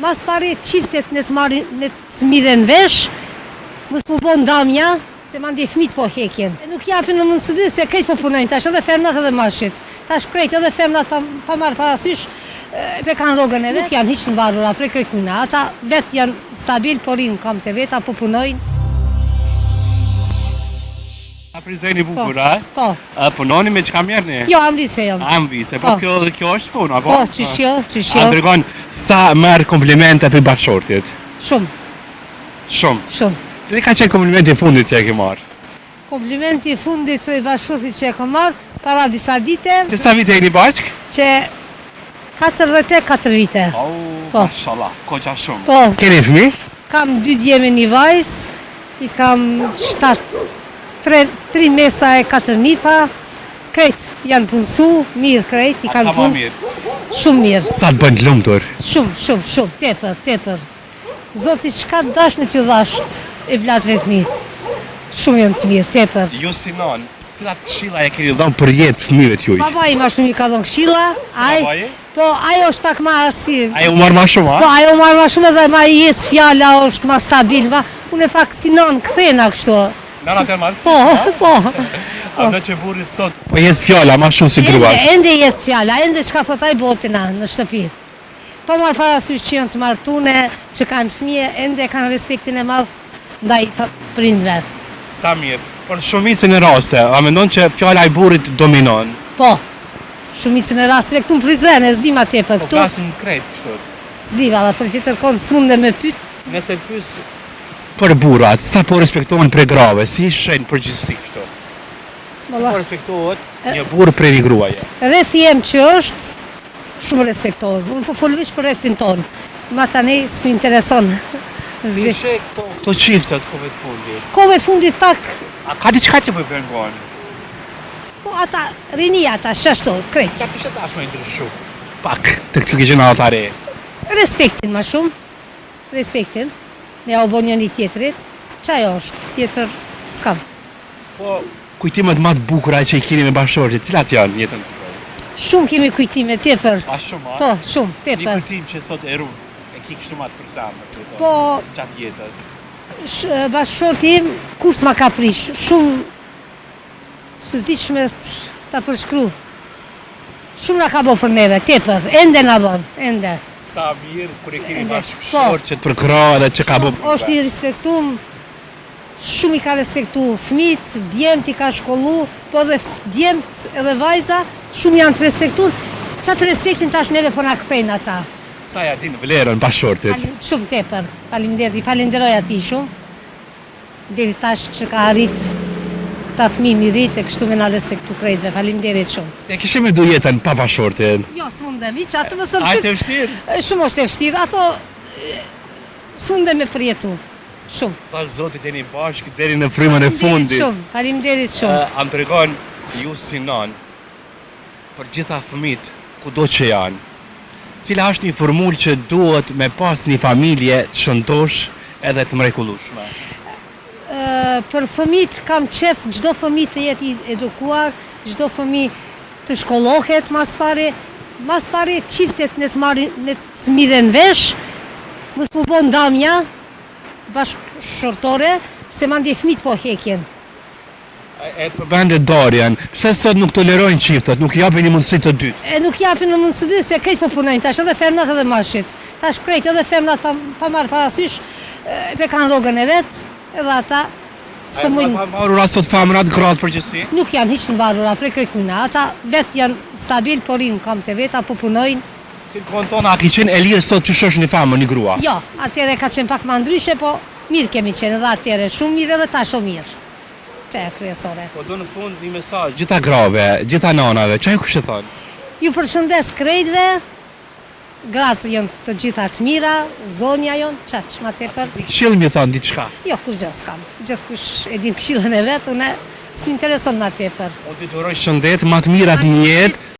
Mas pari çiftet në të miren vesh, mos po bon damja, se mandi fëmijët po hekjen. E nuk japin në mundësi se këtë po punojnë, tash edhe femnat edhe mashit. Tash krejt edhe femnat pa marrë parasysh, pe kanë rrogën e vet, nuk janë hiç në varura prej kërkuna. Ata vet janë stabil, po rinë kam të vet, apo punojnë. A prizeni bukur, a? Po. Punoni me çka merrni? Jo, ambise jam. Ambise, po kjo është puna, po? Po, qyshjo. Andërgon, sa merr komplimente për bashkëshortit? Shumë. Shumë. Cili ka qenë komplimenti i fundit që e ke marrë? Komplimenti i fundit për bashkëshortit që e kam marrë, para disa dite. Që sa vite jeni bashk? Që 44 vite. Po, mashallah, koqa shumë. Po. Keni fëmijë? Kam 2 djeme, 1 vajzë, i kam 3 mesa e 4 nipa, krejt janë punësu, mirë krejt, i kanë punë. Shumë mirë. Sa të bënë lumtur? Shumë, tepër. Zoti çka dash në t'ju dhasht, e vlatëve të mirë. Shumë janë të mirë, tepër. Ju si non, cilat këshilla e keni dhënë për jetë fëmijëve t'juaj? Baba i ma shumë i ka dhënë këshilla, po ajo është pak ma si... Ajo marrë ma shumë, a? Po, ajo marrë ma shumë edhe ma i jetë fjalla është ma stabil, unë e pak si non këthena kështu. Nana të marrë? Po. A në që burrit sot? Po jetë fjalla, ma shumë si grua. Ende jetë fjalla, ende shka thotaj botina në shtëpi. Po marrë parasysh që janë të martune, që kanë fëmije, ende kanë respektin e madhë ndaj prindve. Sa mirë, por shumicën e raste, a mendon që fjalla i burrit dominon? Po, shumicën e rasteve këtu në Prizren, e zdi ma tepër këtu. Po klasin krejt kështu. Zdiva, dhe për tjetër konë s'munde me pyt. Nëse të pys për burrat, sa po respektohen prej grave, si shenë përgjithësi kështu? Sa po respektohet një burr prej një gruaje? Rrethi jem që është, shumë respektohet. Unë po folvish për rrethin tonë. Ma tani s'mi intereson. Si sheh këto çiftet kohëve të fundit? Kohëve të fundit pak... A ka diçka që po i bën bon? Po ata, rinia ata, shashtu, krejt. Ka kishe tash me ndryshu? Pak, të këtë kishe në altare? Respektin ma shumë. Respektin. Ne au bo njëni tjetrit. Qaj është, tjetër s'kam. Po, kujtimet ma të bukura që i keni me bashkëshortit, cilat janë jetën të kohë? Shumë kemi kujtime, tepër. A shumë, a? Po, shumë, tepër. Një kujtim që sot e runë, e ki kështu ma të përzamë, po, gjatë jetës. Bashkëshorti im, kur s'ma ka prish, shumë, se s'di që me ta përshkru. Shumë nga ka bo për neve, tepër, ende nga bon, ende. Sa mirë, kur e keni bashkëshor që të përkra dhe që ka bo... është i respektum, shumë i ka respektu fëmit, djemt i ka shkollu, po dhe djemt edhe vajza, shumë janë të respektu. Qatë respektin tash neve po na këthejnë ata. Sa ja din vlerën bashkëshortit? Shumë tepër, faleminderit, i falenderoj ati shumë. Deri tash që ka arrit këta fëmijë mi rrit e kështu me na respektu krejtve, faleminderit shumë. Se kishe me du jetën pa bashkëshortin? Jo, s'mundem, që ato më sëmë... A është e vështirë? Shumë është e vështirë, ato s'mundem me përjetu, shumë. Pas zotit jeni bashkë deri në frymën e fundit. Faleminderit shumë. Am të regon ju si non, për gjitha fëmit, kudo që janë, cila është një formull që duhet me pas një familje të shëndosh edhe të mrekullueshme? Për fëmit kam qef gjdo fëmit të jetë edukuar, gjdo fëmit të shkollohet mas pare qiftet në të miren vesh, mos po bon damja bashkëshortore, se mandi fëmit po hekjen. E të përbendet Darjen, pse sot nuk tolerojnë qiftet, nuk japin një mundësi të dytë? Nuk japin një mundësi të dytë, se krejt po punojnë, tash edhe femnat edhe mashit. Tash krejt edhe femnat pa marrë parasysh, pe kanë rrogën e vetë, edhe ata A e varura sot femrat, gratë përgjithësi? Nuk janë hiç në varura prej kërkuna, ata vetë janë stabil, po rinë kam të vetë, apo punojnë. Ti në kohën tona, a ki qenë e lirë sot që shosh një femër, një grua? Jo, atëre ka qenë pak ma ndryshe, po mirë kemi qenë edhe atëre, shumë mirë edhe ta shumë mirë. Që e kryesore. Po do në fund një mesazh gjitha grave, gjitha nanave, që ju kështë e thonë? Ju përshëndes krejtve, gratë janë të gjitha të mira, zonja janë, qaq ma tepër. Këshillë mi thonë diçka? Jo, kur gjë s'kam. Gjithkush e din këshillën e vetë, une s'mi intereson ma tepër. O ti të uroj shëndet, ma të mirat një jetë,